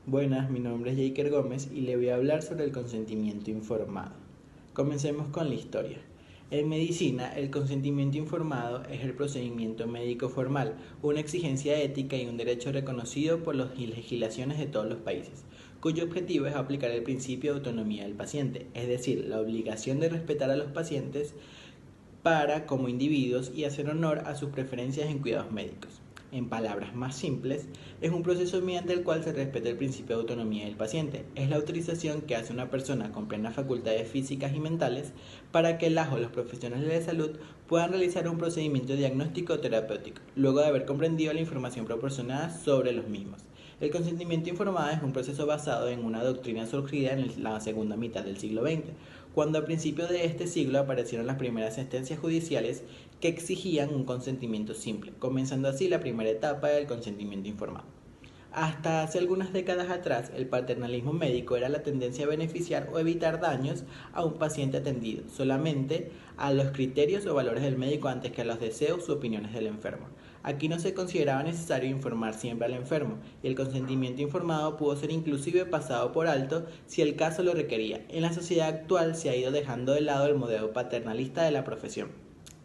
Buenas, mi nombre es Jaker Gómez y le voy a hablar sobre el consentimiento informado. Comencemos con la historia. En medicina, el consentimiento informado es el procedimiento médico formal, una exigencia ética y un derecho reconocido por las legislaciones de todos los países, cuyo objetivo es aplicar el principio de autonomía del paciente, es decir, la obligación de respetar a los pacientes para, como individuos, y hacer honor a sus preferencias en cuidados médicos. En palabras más simples, es un proceso mediante el cual se respeta el principio de autonomía del paciente. Es la autorización que hace una persona con plenas facultades físicas y mentales para que las o los profesionales de salud puedan realizar un procedimiento diagnóstico o terapéutico, luego de haber comprendido la información proporcionada sobre los mismos. El consentimiento informado es un proceso basado en una doctrina surgida en la segunda mitad del siglo XX, cuando a principios de este siglo aparecieron las primeras sentencias judiciales que exigían un consentimiento simple, comenzando así la primera etapa del consentimiento informado. Hasta hace algunas décadas atrás, el paternalismo médico era la tendencia a beneficiar o evitar daños a un paciente atendido, solamente a los criterios o valores del médico antes que a los deseos u opiniones del enfermo. Aquí no se consideraba necesario informar siempre al enfermo, y el consentimiento informado pudo ser inclusive pasado por alto si el caso lo requería. En la sociedad actual se ha ido dejando de lado el modelo paternalista de la profesión,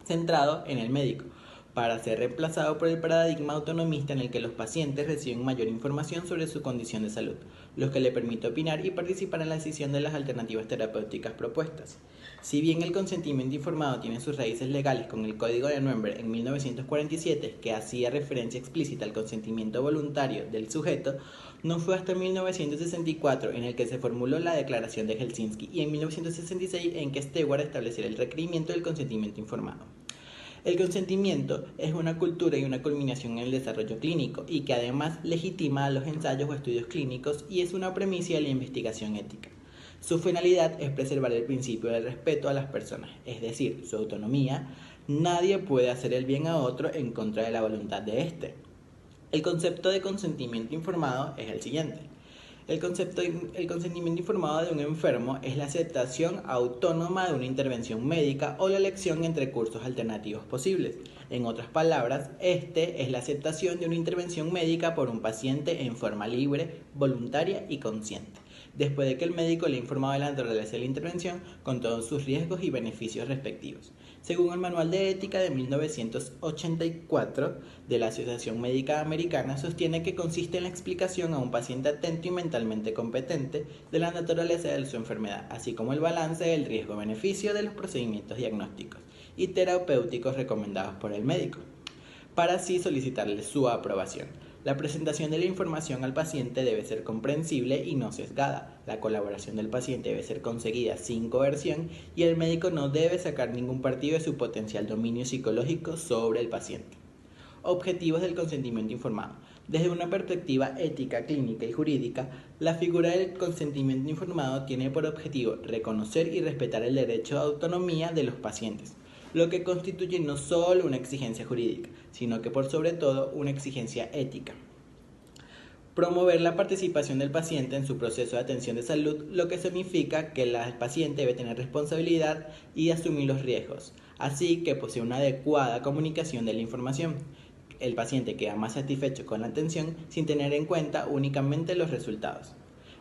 centrado en el médico, para ser reemplazado por el paradigma autonomista en el que los pacientes reciben mayor información sobre su condición de salud, lo que le permite opinar y participar en la decisión de las alternativas terapéuticas propuestas. Si bien el consentimiento informado tiene sus raíces legales con el Código de Nuremberg en 1947, que hacía referencia explícita al consentimiento voluntario del sujeto, no fue hasta 1964 en el que se formuló la Declaración de Helsinki y en 1966 en que Stewart estableció el requerimiento del consentimiento informado. El consentimiento es una cultura y una culminación en el desarrollo clínico y que además legitima los ensayos o estudios clínicos y es una premisa de la investigación ética. Su finalidad es preservar el principio del respeto a las personas, es decir, su autonomía. Nadie puede hacer el bien a otro en contra de la voluntad de éste. El concepto de consentimiento informado es el siguiente. El consentimiento informado de un enfermo es la aceptación autónoma de una intervención médica o la elección entre cursos alternativos posibles. En otras palabras, este es la aceptación de una intervención médica por un paciente en forma libre, voluntaria y consciente, después de que el médico le ha informado de la naturaleza de la intervención con todos sus riesgos y beneficios respectivos. Según el Manual de Ética de 1984 de la Asociación Médica Americana, sostiene que consiste en la explicación a un paciente atento y mentalmente competente de la naturaleza de su enfermedad, así como el balance del riesgo-beneficio de los procedimientos diagnósticos y terapéuticos recomendados por el médico, para así solicitarle su aprobación. La presentación de la información al paciente debe ser comprensible y no sesgada. La colaboración del paciente debe ser conseguida sin coerción y el médico no debe sacar ningún partido de su potencial dominio psicológico sobre el paciente. Objetivos del consentimiento informado. Desde una perspectiva ética, clínica y jurídica, la figura del consentimiento informado tiene por objetivo reconocer y respetar el derecho a autonomía de los pacientes, lo que constituye no solo una exigencia jurídica, sino que por sobre todo una exigencia ética. Promover la participación del paciente en su proceso de atención de salud, lo que significa que el paciente debe tener responsabilidad y asumir los riesgos, así que posee una adecuada comunicación de la información. El paciente queda más satisfecho con la atención sin tener en cuenta únicamente los resultados.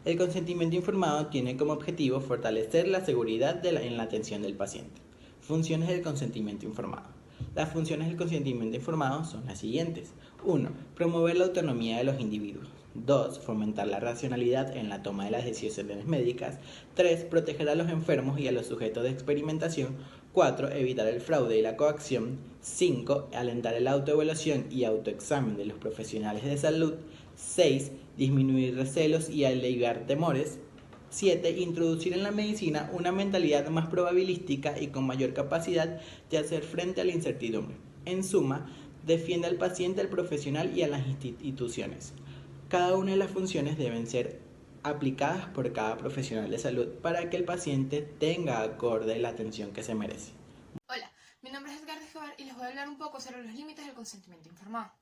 El consentimiento informado tiene como objetivo fortalecer la seguridad en la atención del paciente. Funciones del consentimiento informado. Las funciones del consentimiento informado son las siguientes. 1. Promover la autonomía de los individuos. 2. Fomentar la racionalidad en la toma de las decisiones médicas. 3. Proteger a los enfermos y a los sujetos de experimentación. 4. Evitar el fraude y la coacción. 5. Alentar la autoevaluación y autoexamen de los profesionales de salud. 6. Disminuir recelos y aliviar temores. 7. Introducir en la medicina una mentalidad más probabilística y con mayor capacidad de hacer frente a la incertidumbre. En suma, defiende al paciente, al profesional y a las instituciones. Cada una de las funciones deben ser aplicadas por cada profesional de salud para que el paciente tenga acorde la atención que se merece. Hola, mi nombre es Edgar de Escobar y les voy a hablar un poco sobre los límites del consentimiento informado.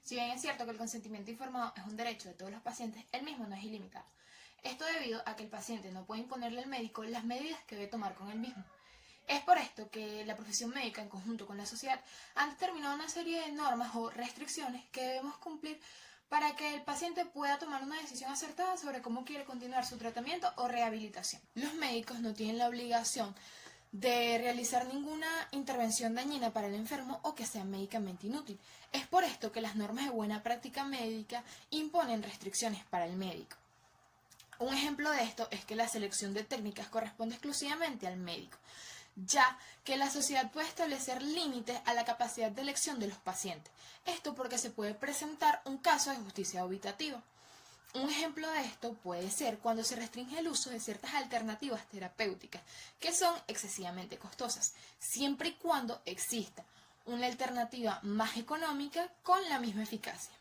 Si bien es cierto que el consentimiento informado es un derecho de todos los pacientes, el mismo no es ilimitado. Esto debido a que el paciente no puede imponerle al médico las medidas que debe tomar con él mismo. Es por esto que la profesión médica, en conjunto con la sociedad, han determinado una serie de normas o restricciones que debemos cumplir para que el paciente pueda tomar una decisión acertada sobre cómo quiere continuar su tratamiento o rehabilitación. Los médicos no tienen la obligación de realizar ninguna intervención dañina para el enfermo o que sea médicamente inútil. Es por esto que las normas de buena práctica médica imponen restricciones para el médico. Un ejemplo de esto es que la selección de técnicas corresponde exclusivamente al médico, ya que la sociedad puede establecer límites a la capacidad de elección de los pacientes. Esto porque se puede presentar un caso de justicia dubitativa. Un ejemplo de esto puede ser cuando se restringe el uso de ciertas alternativas terapéuticas que son excesivamente costosas, siempre y cuando exista una alternativa más económica con la misma eficacia.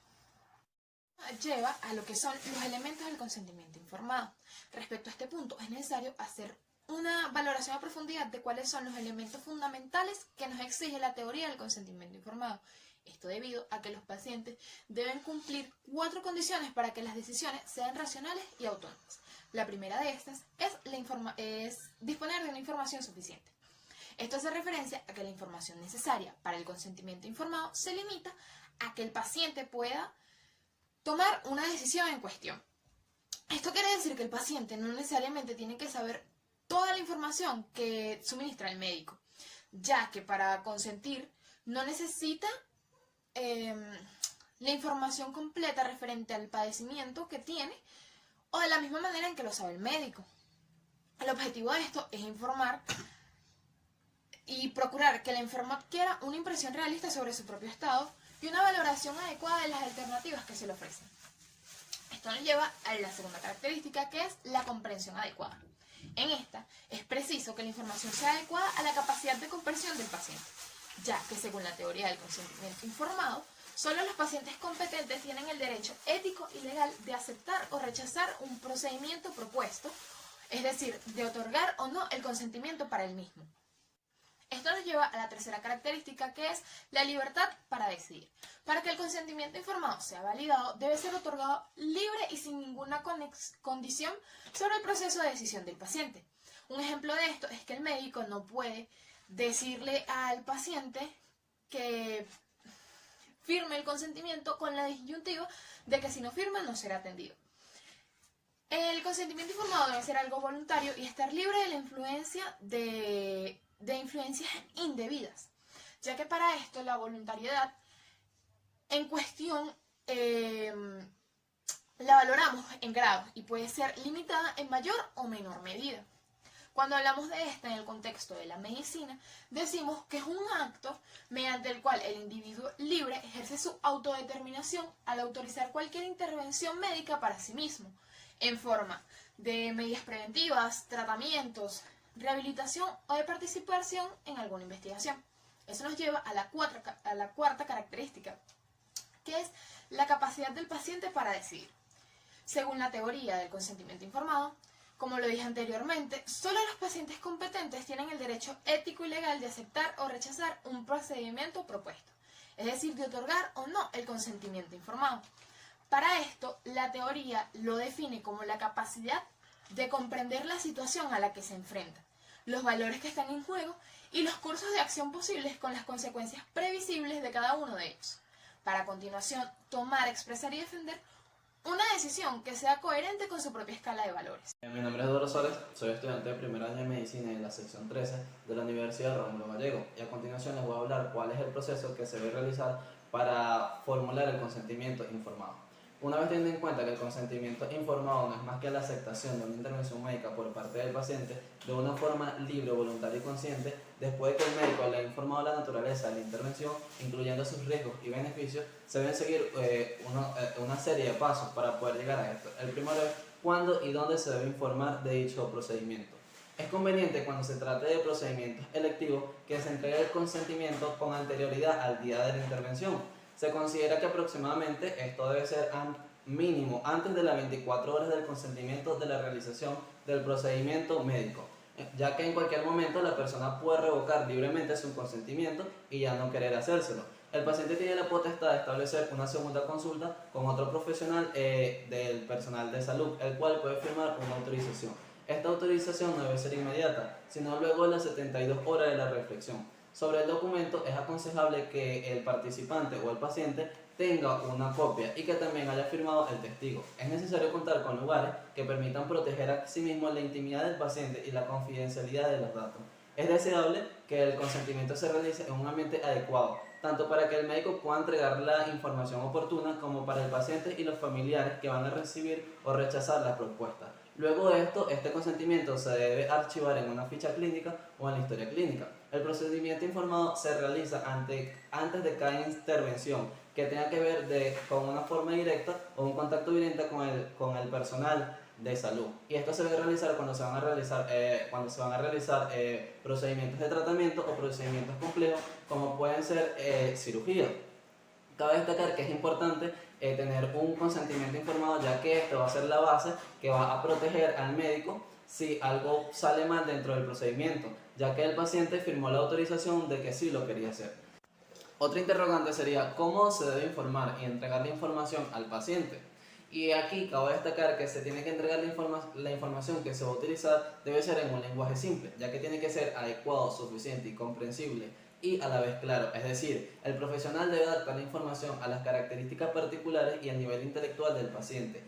Lleva a lo que son los elementos del consentimiento informado. Respecto a este punto, es necesario hacer una valoración a profundidad de cuáles son los elementos fundamentales que nos exige la teoría del consentimiento informado. Esto debido a que los pacientes deben cumplir 4 condiciones para que las decisiones sean racionales y autónomas. La primera de estas es disponer de una información suficiente. Esto hace referencia a que la información necesaria para el consentimiento informado se limita a que el paciente pueda tomar una decisión en cuestión. Esto quiere decir que el paciente no necesariamente tiene que saber toda la información que suministra el médico, ya que para consentir no necesita la información completa referente al padecimiento que tiene o de la misma manera en que lo sabe el médico. El objetivo de esto es informar y procurar que el enfermo adquiera una impresión realista sobre su propio estado y una valoración adecuada de las alternativas que se le ofrecen. Esto nos lleva a la segunda característica, que es la comprensión adecuada. En esta, es preciso que la información sea adecuada a la capacidad de comprensión del paciente, ya que según la teoría del consentimiento informado, solo los pacientes competentes tienen el derecho ético y legal de aceptar o rechazar un procedimiento propuesto, es decir, de otorgar o no el consentimiento para el mismo. Esto nos lleva a la tercera característica, que es la libertad para decidir. Para que el consentimiento informado sea validado, debe ser otorgado libre y sin ninguna condición sobre el proceso de decisión del paciente. Un ejemplo de esto es que el médico no puede decirle al paciente que firme el consentimiento con la disyuntiva de que si no firma no será atendido. El consentimiento informado debe ser algo voluntario y estar libre de la influencia de influencias indebidas, ya que para esto la voluntariedad en cuestión la valoramos en grados y puede ser limitada en mayor o menor medida. Cuando hablamos de esta en el contexto de la medicina, decimos que es un acto mediante el cual el individuo libre ejerce su autodeterminación al autorizar cualquier intervención médica para sí mismo, en forma de medidas preventivas, tratamientos, rehabilitación o de participación en alguna investigación. Eso nos lleva a la cuarta característica, que es la capacidad del paciente para decidir. Según la teoría del consentimiento informado, como lo dije anteriormente, solo los pacientes competentes tienen el derecho ético y legal de aceptar o rechazar un procedimiento propuesto, es decir, de otorgar o no el consentimiento informado. Para esto, la teoría lo define como la capacidad de comprender la situación a la que se enfrenta, los valores que están en juego y los cursos de acción posibles con las consecuencias previsibles de cada uno de ellos, para a continuación tomar, expresar y defender una decisión que sea coherente con su propia escala de valores. Mi nombre es Eduardo Soles, soy estudiante de primer año de Medicina en la sección 13 de la Universidad Rómulo Gallego, y a continuación les voy a hablar cuál es el proceso que se debe realizar para formular el consentimiento informado. Una vez teniendo en cuenta que el consentimiento informado no es más que la aceptación de una intervención médica por parte del paciente de una forma libre, voluntaria y consciente, después de que el médico le ha informado la naturaleza de la intervención, incluyendo sus riesgos y beneficios, se deben seguir una serie de pasos para poder llegar a esto. El primero es cuándo y dónde se debe informar de dicho procedimiento. Es conveniente cuando se trate de procedimientos electivos que se entregue el consentimiento con anterioridad al día de la intervención. Se considera que aproximadamente esto debe ser mínimo antes de las 24 horas del consentimiento de la realización del procedimiento médico, ya que en cualquier momento la persona puede revocar libremente su consentimiento y ya no querer hacérselo. El paciente tiene la potestad de establecer una segunda consulta con otro profesional del personal de salud, el cual puede firmar una autorización. Esta autorización no debe ser inmediata, sino luego de las 72 horas de la reflexión. Sobre el documento es aconsejable que el participante o el paciente tenga una copia y que también haya firmado el testigo. Es necesario contar con lugares que permitan proteger a sí mismo la intimidad del paciente y la confidencialidad de los datos. Es deseable que el consentimiento se realice en un ambiente adecuado, tanto para que el médico pueda entregar la información oportuna como para el paciente y los familiares que van a recibir o rechazar la propuesta. Luego de esto, este consentimiento se debe archivar en una ficha clínica o en la historia clínica. El procedimiento informado se realiza antes de cada intervención que tenga que ver con una forma directa o un contacto directo con el personal de salud. Y esto se debe realizar cuando se van a realizar procedimientos de tratamiento o procedimientos complejos como pueden ser cirugías. Cabe destacar que es importante tener un consentimiento informado, ya que esto va a ser la base que va a proteger al médico si algo sale mal dentro del procedimiento, ya que el paciente firmó la autorización de que sí lo quería hacer. Otra interrogante sería cómo se debe informar y entregar la información al paciente. Y aquí cabe destacar que se tiene que entregar la información que se va a utilizar debe ser en un lenguaje simple, ya que tiene que ser adecuado, suficiente y comprensible y a la vez claro. Es decir, el profesional debe adaptar la información a las características particulares y al nivel intelectual del paciente.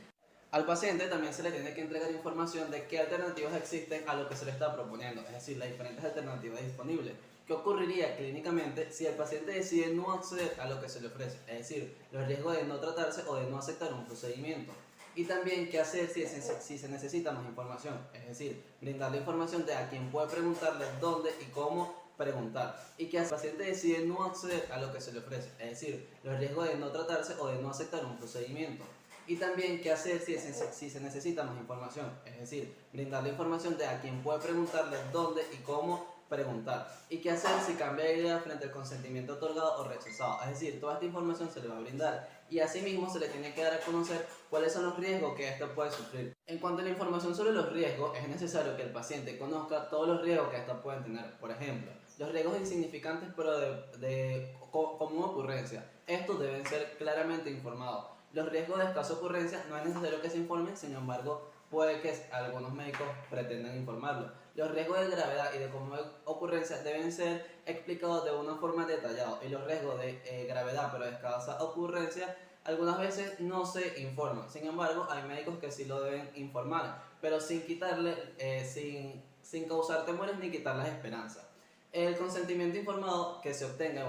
Al paciente también se le tiene que entregar información de qué alternativas existen a lo que se le está proponiendo, es decir, las diferentes alternativas disponibles. ¿Qué ocurriría clínicamente si el paciente decide no acceder a lo que se le ofrece? Es decir, los riesgos de no tratarse o de no aceptar un procedimiento. Y también qué hacer si se necesita más información, es decir, brindar la información de a quién puede preguntarle, dónde y cómo preguntar. Y que el paciente decide no acceder a lo que se le ofrece, es decir, los riesgos de no tratarse o de no aceptar un procedimiento. Y también qué hacer si se necesita más información, es decir, brindar la información de a quién puede preguntarle, dónde y cómo preguntar. Y qué hacer si cambia de idea frente al consentimiento otorgado o rechazado. Es decir, toda esta información se le va a brindar y asimismo se le tiene que dar a conocer cuáles son los riesgos que éste puede sufrir. En cuanto a la información sobre los riesgos, es necesario que el paciente conozca todos los riesgos que estos pueden tener. Por ejemplo, los riesgos insignificantes pero de común ocurrencia. Estos deben ser claramente informados. Los riesgos de escasa ocurrencia no es necesario que se informen, sin embargo, puede que algunos médicos pretendan informarlo. Los riesgos de gravedad y de común ocurrencia deben ser explicados de una forma detallada y los riesgos de gravedad pero de escasa ocurrencia algunas veces no se informan. Sin embargo, hay médicos que sí lo deben informar, pero sin causar temores ni quitar las esperanzas. El consentimiento informado que se debe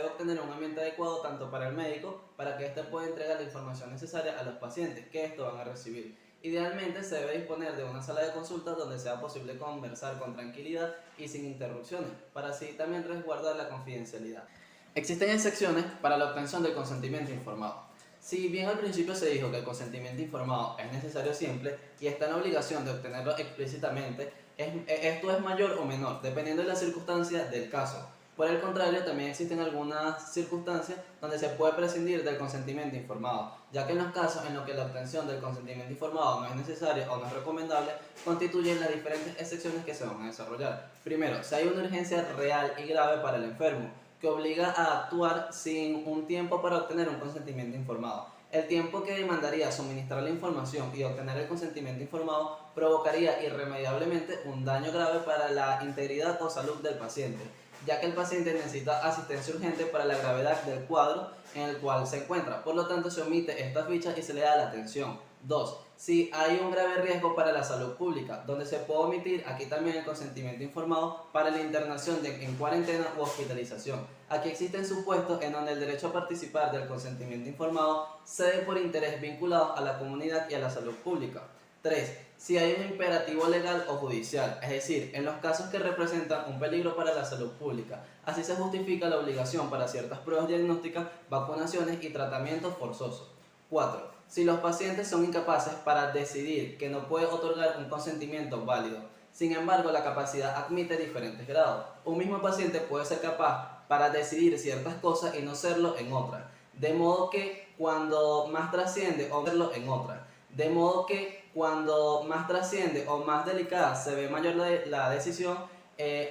obtener en un ambiente adecuado tanto para el médico, para que éste pueda entregar la información necesaria a los pacientes que estos van a recibir. Idealmente se debe disponer de una sala de consultas donde sea posible conversar con tranquilidad y sin interrupciones, para así también resguardar la confidencialidad. Existen excepciones para la obtención del consentimiento informado. Si bien al principio se dijo que el consentimiento informado es necesario siempre y está en la obligación de obtenerlo explícitamente, esto es mayor o menor, dependiendo de las circunstancias del caso. Por el contrario, también existen algunas circunstancias donde se puede prescindir del consentimiento informado, ya que en los casos en los que la obtención del consentimiento informado no es necesaria o no es recomendable, constituyen las diferentes excepciones que se van a desarrollar. Primero, si hay una urgencia real y grave para el enfermo, que obliga a actuar sin un tiempo para obtener un consentimiento informado. El tiempo que demandaría suministrar la información y obtener el consentimiento informado provocaría irremediablemente un daño grave para la integridad o salud del paciente, ya que el paciente necesita asistencia urgente para la gravedad del cuadro en el cual se encuentra. Por lo tanto, se omite esta ficha y se le da la atención. 2. Si hay un grave riesgo para la salud pública, donde se puede omitir aquí también el consentimiento informado para la internación en cuarentena u hospitalización. Aquí existen supuestos en donde el derecho a participar del consentimiento informado se dé por interés vinculado a la comunidad y a la salud pública. 3. Si hay un imperativo legal o judicial, es decir, en los casos que representan un peligro para la salud pública. Así se justifica la obligación para ciertas pruebas diagnósticas, vacunaciones y tratamientos forzosos. 4. Si los pacientes son incapaces para decidir que no puede otorgar un consentimiento válido. Sin embargo, la capacidad admite diferentes grados. Un mismo paciente puede ser capaz para decidir ciertas cosas y no serlo en otras. De modo que cuando más trasciende o verlo en otra. De modo que cuando más trasciende o más delicada se ve mayor la decisión,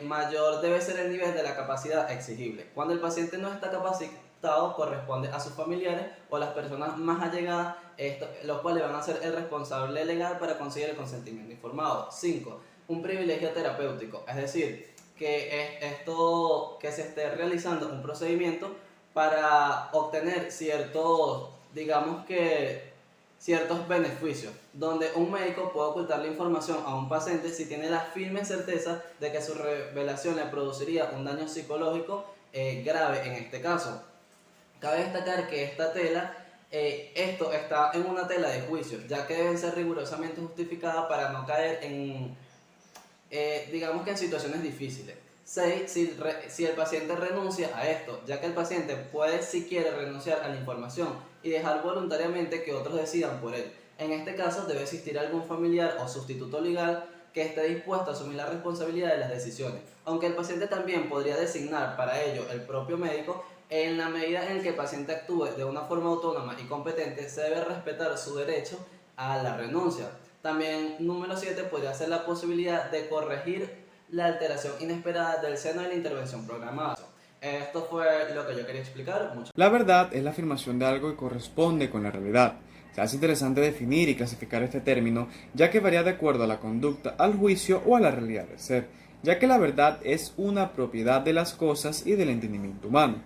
mayor debe ser el nivel de la capacidad exigible. Cuando el paciente no está capacitado, corresponde a sus familiares o a las personas más allegadas, los cuales van a ser el responsable legal para conseguir el consentimiento informado. 5. Un privilegio terapéutico, es decir, que es esto que se esté realizando un procedimiento para obtener ciertos beneficios, donde un médico puede ocultar la información a un paciente si tiene la firme certeza de que su revelación le produciría un daño psicológico grave en este caso. Cabe destacar que esto está en una tela de juicio, ya que deben ser rigurosamente justificadas para no caer en situaciones difíciles. 6. Si el paciente renuncia a esto, ya que el paciente puede, si quiere, renunciar a la información y dejar voluntariamente que otros decidan por él. En este caso, debe existir algún familiar o sustituto legal que esté dispuesto a asumir la responsabilidad de las decisiones, aunque el paciente también podría designar para ello el propio médico. En la medida en que el paciente actúe de una forma autónoma y competente, se debe respetar su derecho a la renuncia. También, número 7, podría ser la posibilidad de corregir la alteración inesperada del seno de la intervención programada. Esto fue lo que yo quería explicar. La verdad es la afirmación de algo que corresponde con la realidad. Se hace interesante definir y clasificar este término, ya que varía de acuerdo a la conducta, al juicio o a la realidad del ser, ya que la verdad es una propiedad de las cosas y del entendimiento humano.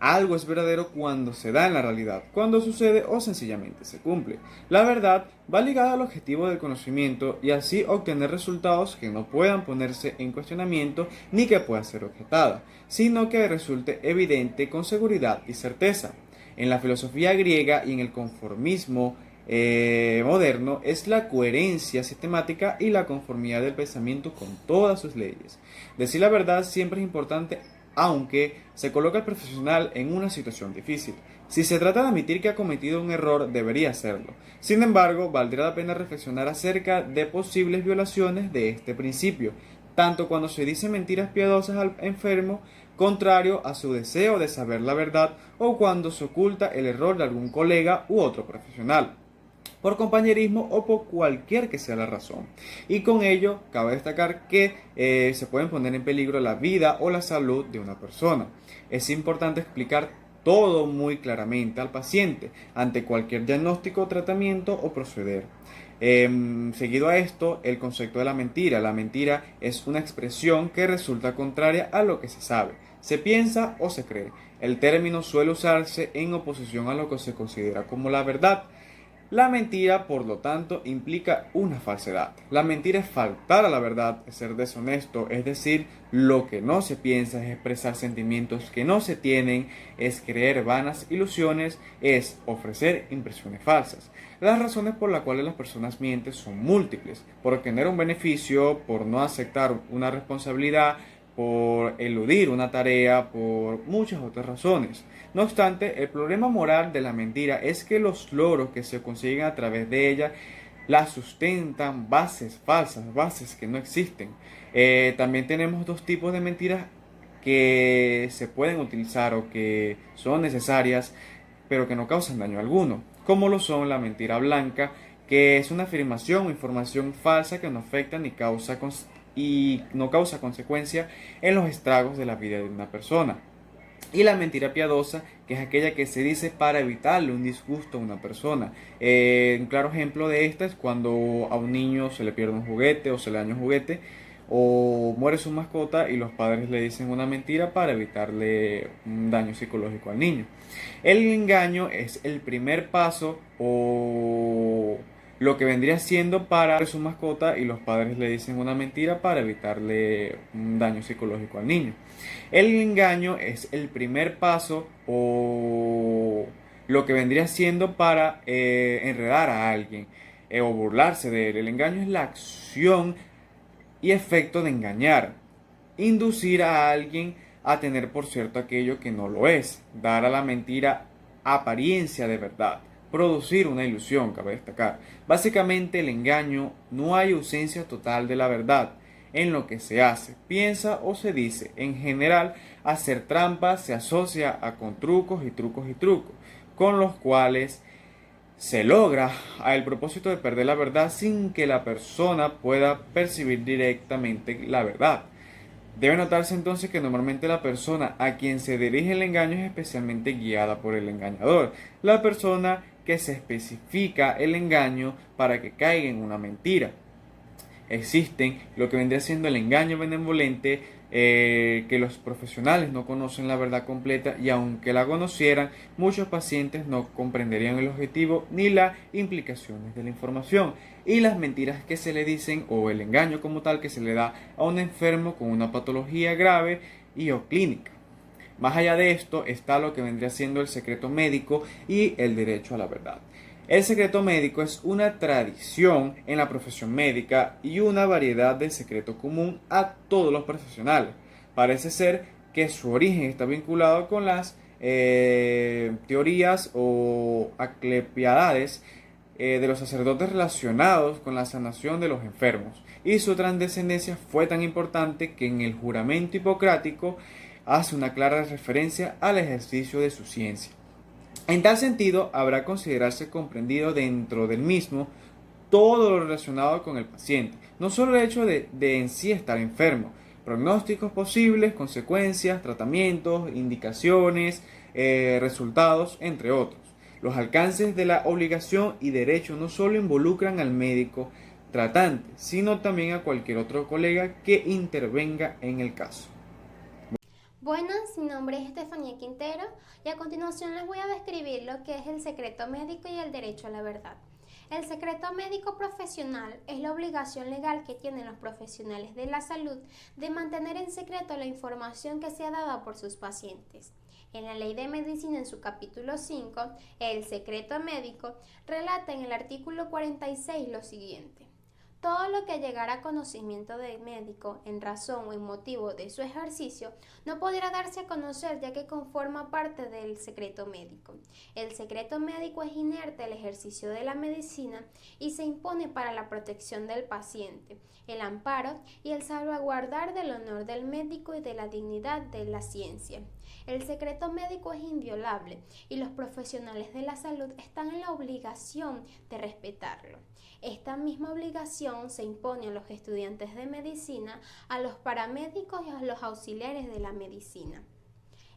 Algo es verdadero cuando se da en la realidad, cuando sucede o sencillamente se cumple. La verdad va ligada al objetivo del conocimiento y así obtener resultados que no puedan ponerse en cuestionamiento ni que pueda ser objetada, sino que resulte evidente con seguridad y certeza. En la filosofía griega y en el conformismo moderno es la coherencia sistemática y la conformidad del pensamiento con todas sus leyes. Decir la verdad siempre es importante, aunque se coloca al profesional en una situación difícil. Si se trata de admitir que ha cometido un error, debería hacerlo. Sin embargo, valdría la pena reflexionar acerca de posibles violaciones de este principio, tanto cuando se dicen mentiras piadosas al enfermo, contrario a su deseo de saber la verdad, o cuando se oculta el error de algún colega u otro profesional, por compañerismo o por cualquier que sea la razón. Y con ello, cabe destacar que se pueden poner en peligro la vida o la salud de una persona. Es importante explicar todo muy claramente al paciente ante cualquier diagnóstico, tratamiento o proceder. Seguido a esto, el concepto de la mentira. La mentira es una expresión que resulta contraria a lo que se sabe, se piensa o se cree. El término suele usarse en oposición a lo que se considera como la verdad. La mentira, por lo tanto, implica una falsedad. La mentira es faltar a la verdad, es ser deshonesto, es decir, lo que no se piensa, es expresar sentimientos que no se tienen, es creer vanas ilusiones, es ofrecer impresiones falsas. Las razones por las cuales las personas mienten son múltiples: por obtener un beneficio, por no aceptar una responsabilidad, por eludir una tarea, por muchas otras razones. No obstante, el problema moral de la mentira es que los logros que se consiguen a través de ella la sustentan bases falsas, bases que no existen. También tenemos dos tipos de mentiras que se pueden utilizar o que son necesarias, pero que no causan daño alguno, como lo son la mentira blanca, que es una afirmación o información falsa que no afecta ni causa consecuencia en los estragos de la vida de una persona. Y la mentira piadosa, que es aquella que se dice para evitarle un disgusto a una persona. Un claro ejemplo de esta es cuando a un niño se le pierde un juguete o se le daña un juguete o muere su mascota y los padres le dicen una mentira para evitarle un daño psicológico al niño. El engaño es el primer paso o lo que vendría siendo para su mascota y los padres le dicen una mentira para evitarle un daño psicológico al niño. El engaño es el primer paso o lo que vendría siendo para enredar a alguien o burlarse de él. El engaño es la acción y efecto de engañar, inducir a alguien a tener por cierto aquello que no lo es, dar a la mentira apariencia de verdad, producir una ilusión, cabe destacar. Básicamente, el engaño, no hay ausencia total de la verdad en lo que se hace, piensa o se dice. En general, hacer trampas se asocia con trucos, con los cuales se logra el propósito de perder la verdad sin que la persona pueda percibir directamente la verdad. Debe notarse entonces que normalmente la persona a quien se dirige el engaño es especialmente guiada por el engañador, la persona que se especifica el engaño para que caiga en una mentira. Existen lo que vendría siendo el engaño benevolente, que los profesionales no conocen la verdad completa y aunque la conocieran, muchos pacientes no comprenderían el objetivo ni las implicaciones de la información y las mentiras que se le dicen o el engaño como tal que se le da a un enfermo con una patología grave y o clínica. Más allá de esto está lo que vendría siendo el secreto médico y el derecho a la verdad. El secreto médico es una tradición en la profesión médica y una variedad de secreto común a todos los profesionales. Parece ser que su origen está vinculado con las teorías o aclepiadades de los sacerdotes relacionados con la sanación de los enfermos. Y su trascendencia fue tan importante que en el juramento hipocrático hace una clara referencia al ejercicio de su ciencia. En tal sentido, habrá considerarse comprendido dentro del mismo todo lo relacionado con el paciente, no solo el hecho de en sí estar enfermo, pronósticos posibles, consecuencias, tratamientos, indicaciones, resultados, entre otros. Los alcances de la obligación y derecho no solo involucran al médico tratante, sino también a cualquier otro colega que intervenga en el caso. Buenas, mi nombre es Estefanía Quintero y a continuación les voy a describir lo que es el secreto médico y el derecho a la verdad. El secreto médico profesional es la obligación legal que tienen los profesionales de la salud de mantener en secreto la información que sea dada por sus pacientes. En la Ley de Medicina, en su capítulo 5, el secreto médico relata en el artículo 46 lo siguiente. Todo lo que llegara a conocimiento del médico en razón o en motivo de su ejercicio no podrá darse a conocer ya que conforma parte del secreto médico. El secreto médico es inherente al ejercicio de la medicina y se impone para la protección del paciente, el amparo y el salvaguardar del honor del médico y de la dignidad de la ciencia. El secreto médico es inviolable y los profesionales de la salud están en la obligación de respetarlo. Esta misma obligación se impone a los estudiantes de medicina, a los paramédicos y a los auxiliares de la medicina.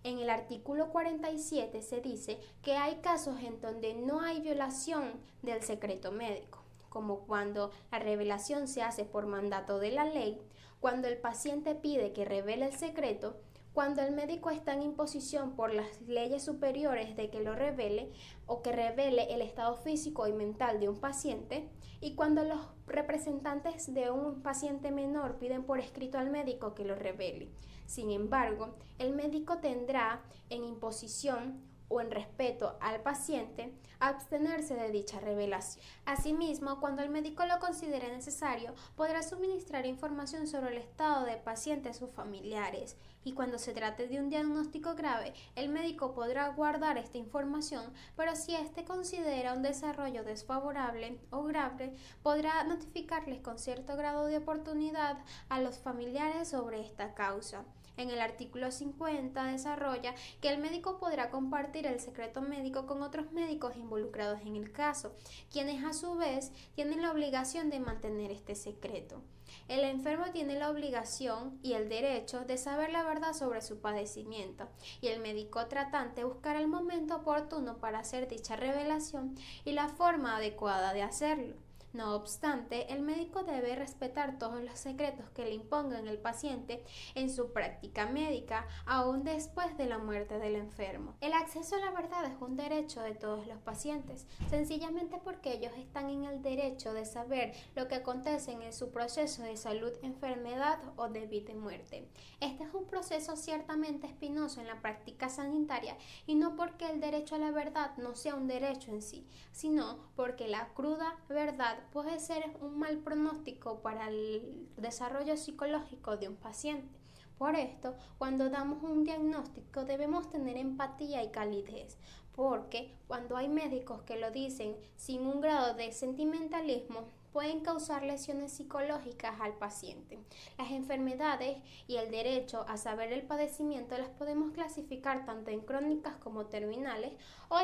En el artículo 47 se dice que hay casos en donde no hay violación del secreto médico, como cuando la revelación se hace por mandato de la ley, cuando el paciente pide que revele el secreto, cuando el médico está en imposición por las leyes superiores de que lo revele o que revele el estado físico y mental de un paciente, y cuando los representantes de un paciente menor piden por escrito al médico que lo revele. Sin embargo, el médico tendrá en imposición o en respeto al paciente, abstenerse de dicha revelación. Asimismo, cuando el médico lo considere necesario, podrá suministrar información sobre el estado del paciente a sus familiares, y cuando se trate de un diagnóstico grave, el médico podrá guardar esta información, pero si éste considera un desarrollo desfavorable o grave, podrá notificarles con cierto grado de oportunidad a los familiares sobre esta causa. En el artículo 50 desarrolla que el médico podrá compartir el secreto médico con otros médicos involucrados en el caso, quienes a su vez tienen la obligación de mantener este secreto. El enfermo tiene la obligación y el derecho de saber la verdad sobre su padecimiento, y el médico tratante buscará el momento oportuno para hacer dicha revelación y la forma adecuada de hacerlo. No obstante, el médico debe respetar todos los secretos que le impongan el paciente en su práctica médica, aún después de la muerte del enfermo. El acceso a la verdad es un derecho de todos los pacientes, sencillamente porque ellos están en el derecho de saber lo que acontece en su proceso de salud, enfermedad o de vida y muerte. Este es un proceso ciertamente espinoso en la práctica sanitaria, y no porque el derecho a la verdad no sea un derecho en sí, sino porque la cruda verdad puede ser un mal pronóstico para el desarrollo psicológico de un paciente. Por esto, cuando damos un diagnóstico debemos tener empatía y calidez, porque cuando hay médicos que lo dicen sin un grado de sentimentalismo, pueden causar lesiones psicológicas al paciente. Las enfermedades y el derecho a saber el padecimiento las podemos clasificar tanto en crónicas como terminales o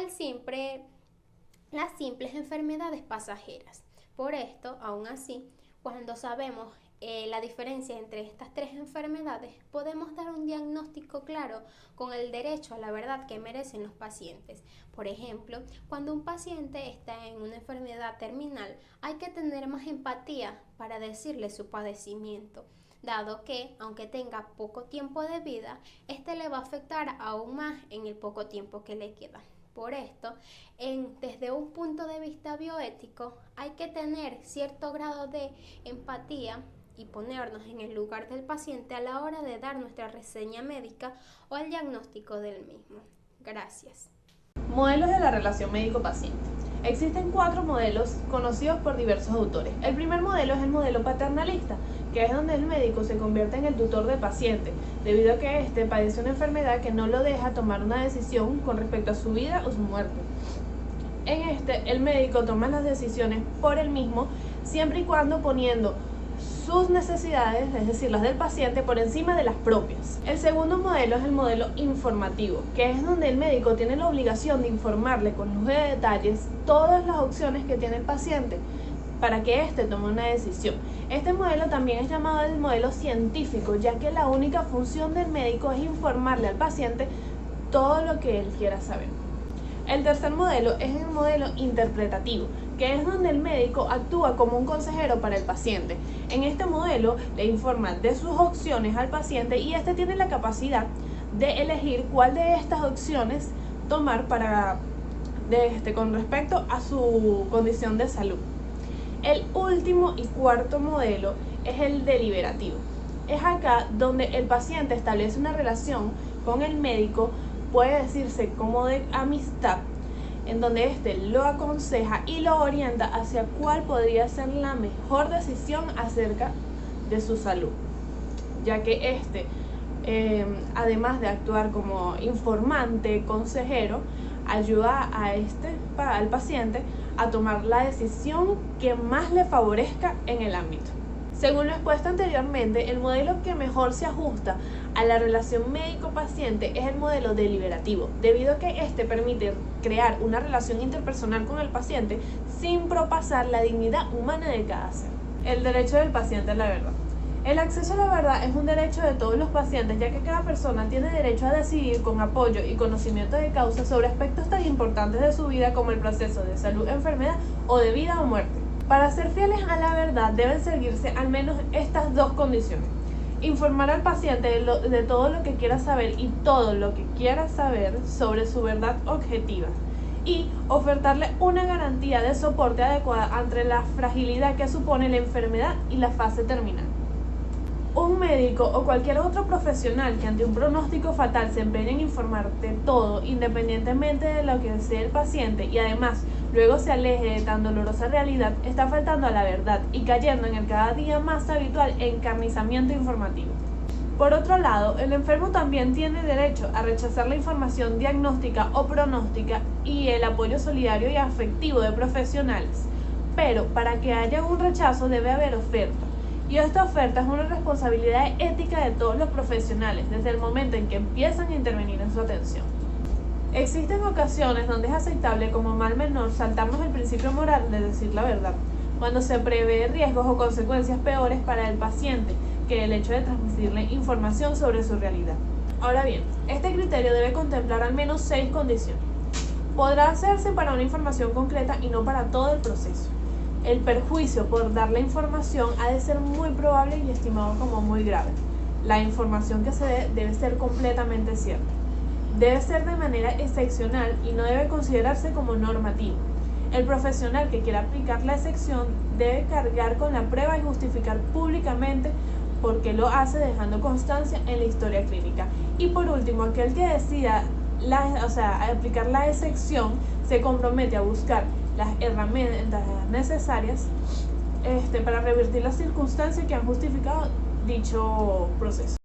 las simples enfermedades pasajeras. Por esto, aún así, cuando sabemos la diferencia entre estas tres enfermedades, podemos dar un diagnóstico claro con el derecho a la verdad que merecen los pacientes. Por ejemplo, cuando un paciente está en una enfermedad terminal, hay que tener más empatía para decirle su padecimiento. dado que, aunque tenga poco tiempo de vida, este le va a afectar aún más en el poco tiempo que le queda. Por esto, desde un punto de vista bioético, hay que tener cierto grado de empatía y ponernos en el lugar del paciente a la hora de dar nuestra reseña médica o el diagnóstico del mismo. Gracias. Modelos de la relación médico-paciente. Existen 4 modelos conocidos por diversos autores. El primer modelo es el modelo paternalista, que es donde el médico se convierte en el tutor del paciente, debido a que éste padece una enfermedad que no lo deja tomar una decisión con respecto a su vida o su muerte. En este, el médico toma las decisiones por él mismo, siempre y cuando poniendo sus necesidades, es decir, las del paciente, por encima de las propias. El segundo modelo es el modelo informativo, que es donde el médico tiene la obligación de informarle con lujo de detalles todas las opciones que tiene el paciente para que éste tome una decisión. Este modelo también es llamado el modelo científico, ya que la única función del médico es informarle al paciente todo lo que él quiera saber. El tercer modelo es el modelo interpretativo, que es donde el médico actúa como un consejero para el paciente. En este modelo le informa de sus opciones al paciente y éste tiene la capacidad de elegir cuál de estas opciones tomar con respecto a su condición de salud. El último y cuarto modelo es el deliberativo. Es acá donde el paciente establece una relación con el médico, puede decirse como de amistad, en donde éste lo aconseja y lo orienta hacia cuál podría ser la mejor decisión acerca de su salud, ya que éste, además de actuar como informante, consejero, ayuda al paciente a tomar la decisión que más le favorezca en el ámbito. Según lo expuesto anteriormente, el modelo que mejor se ajusta a la relación médico-paciente es el modelo deliberativo, debido a que este permite crear una relación interpersonal con el paciente sin propasar la dignidad humana de cada ser. El derecho del paciente a la verdad. El acceso a la verdad es un derecho de todos los pacientes, ya que cada persona tiene derecho a decidir con apoyo y conocimiento de causa sobre aspectos tan importantes de su vida como el proceso de salud, enfermedad o de vida o muerte. Para ser fieles a la verdad deben seguirse al menos estas 2 condiciones: informar al paciente de todo lo que quiera saber y todo lo que quiera saber sobre su verdad objetiva, y ofertarle una garantía de soporte adecuada ante la fragilidad que supone la enfermedad y la fase terminal. Un médico o cualquier otro profesional que ante un pronóstico fatal se empeñe en informar de todo, independientemente de lo que desee el paciente, y además luego se aleje de tan dolorosa realidad, está faltando a la verdad y cayendo en el cada día más habitual encarnizamiento informativo. Por otro lado, el enfermo también tiene derecho a rechazar la información diagnóstica o pronóstica y el apoyo solidario y afectivo de profesionales, pero para que haya un rechazo debe haber oferta. Y esta oferta es una responsabilidad ética de todos los profesionales desde el momento en que empiezan a intervenir en su atención. Existen ocasiones donde es aceptable como mal menor saltarnos el principio moral de decir la verdad, cuando se prevé riesgos o consecuencias peores para el paciente que el hecho de transmitirle información sobre su realidad. Ahora bien, este criterio debe contemplar al menos 6 condiciones. Podrá hacerse para una información concreta y no para todo el proceso. El perjuicio por dar la información ha de ser muy probable y estimado como muy grave. La información que se dé debe ser completamente cierta. Debe ser de manera excepcional y no debe considerarse como normativo. El profesional que quiera aplicar la excepción debe cargar con la prueba y justificar públicamente por qué lo hace, dejando constancia en la historia clínica. Y por último, aquel que decida aplicar la excepción se compromete a buscar las herramientas necesarias para revertir las circunstancias que han justificado dicho proceso.